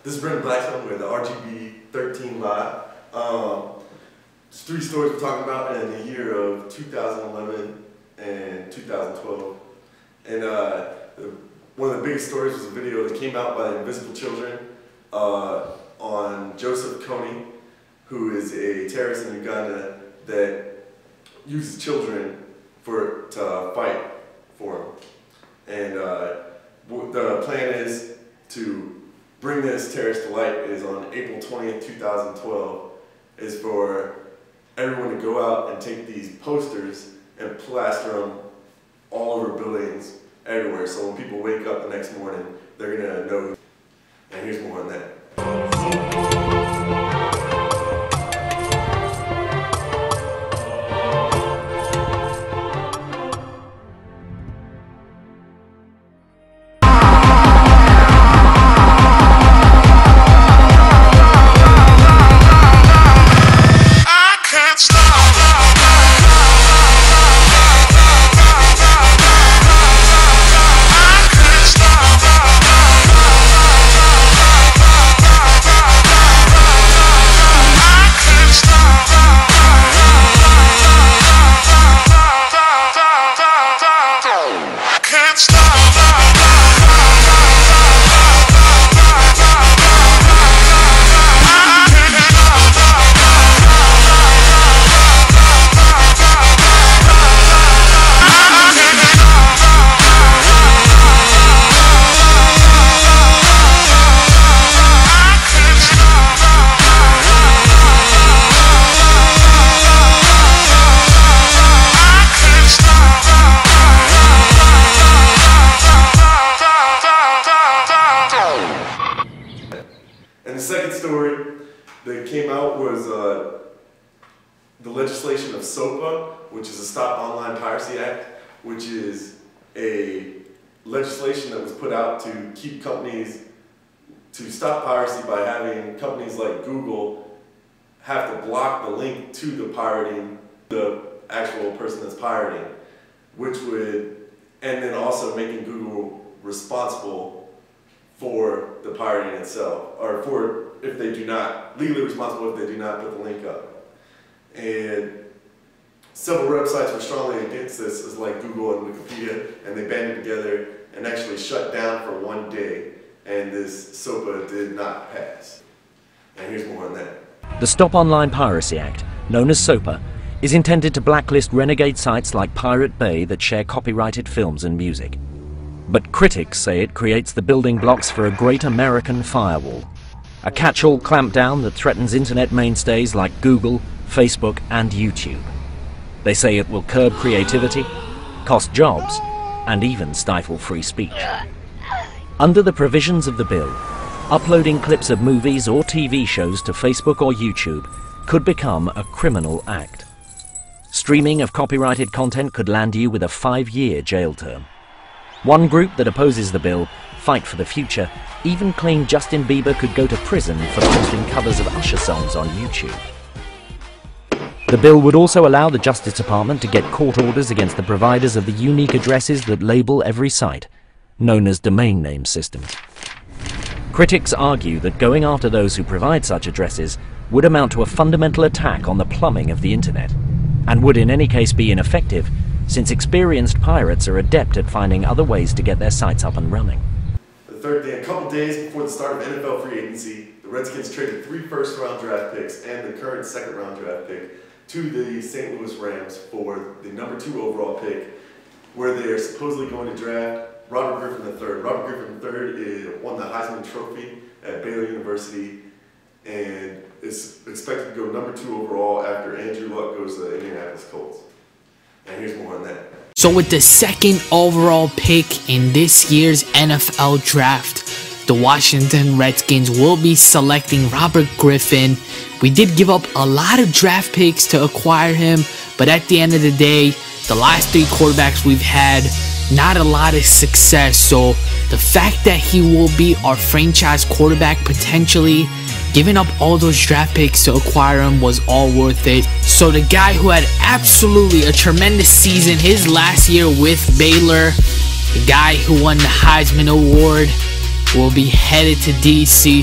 This is Brent Blackstone with the RJB13 Live. There's three stories we're talking about in the year of 2011 and 2012. And one of the biggest stories was a video that came out by the Invisible Children on Joseph Kony, who is a terrorist in Uganda that uses children to fight for him. And the plan is to bring this terrorist to light is on April 20th, 2012, is for everyone to go out and take these posters and plaster them all over buildings everywhere. So when people wake up the next morning, they're gonna know. And here's more on that. And the second story that came out was the legislation of SOPA, which is a Stop Online Piracy Act, which is a legislation that was put out to keep companies, to stop piracy by having companies like Google have to block the link to the pirating, the actual person that's pirating, which would, and then also making Google responsible for the pirating itself, or for if they do not, legally responsible if they do not put the link up. And several websites were strongly against this, as like Google and Wikipedia, and they banded together and actually shut down for one day, and this SOPA did not pass. And here's more on that. The Stop Online Piracy Act, known as SOPA, is intended to blacklist renegade sites like Pirate Bay that share copyrighted films and music. But critics say it creates the building blocks for a great American firewall, a catch-all clampdown that threatens internet mainstays like Google, Facebook and YouTube. They say it will curb creativity, cost jobs, and even stifle free speech. Under the provisions of the bill, uploading clips of movies or TV shows to Facebook or YouTube could become a criminal act. Streaming of copyrighted content could land you with a 5-year jail term. One group that opposes the bill, Fight for the Future, even claimed Justin Bieber could go to prison for posting covers of Usher songs on YouTube. The bill would also allow the Justice Department to get court orders against the providers of the unique addresses that label every site, known as domain name systems. Critics argue that going after those who provide such addresses would amount to a fundamental attack on the plumbing of the internet, and would in any case be ineffective, since experienced pirates are adept at finding other ways to get their sites up and running. The third day, a couple days before the start of NFL free agency, the Redskins traded 3 first-round draft picks and the current second-round draft pick to the St. Louis Rams for the number 2 overall pick, where they are supposedly going to draft Robert Griffin III. Robert Griffin III won the Heisman Trophy at Baylor University and is expected to go number 2 overall after Andrew Luck goes to the Indianapolis Colts. And here's more on that. So with the second overall pick in this year's NFL draft, the Washington Redskins will be selecting Robert Griffin. We did give up a lot of draft picks to acquire him, but at the end of the day, the last 3 quarterbacks we've had, not a lot of success. So the fact that he will be our franchise quarterback potentially, giving up all those draft picks to acquire him was all worth it. So the guy who had absolutely a tremendous season his last year with Baylor, the guy who won the Heisman Award, will be headed to DC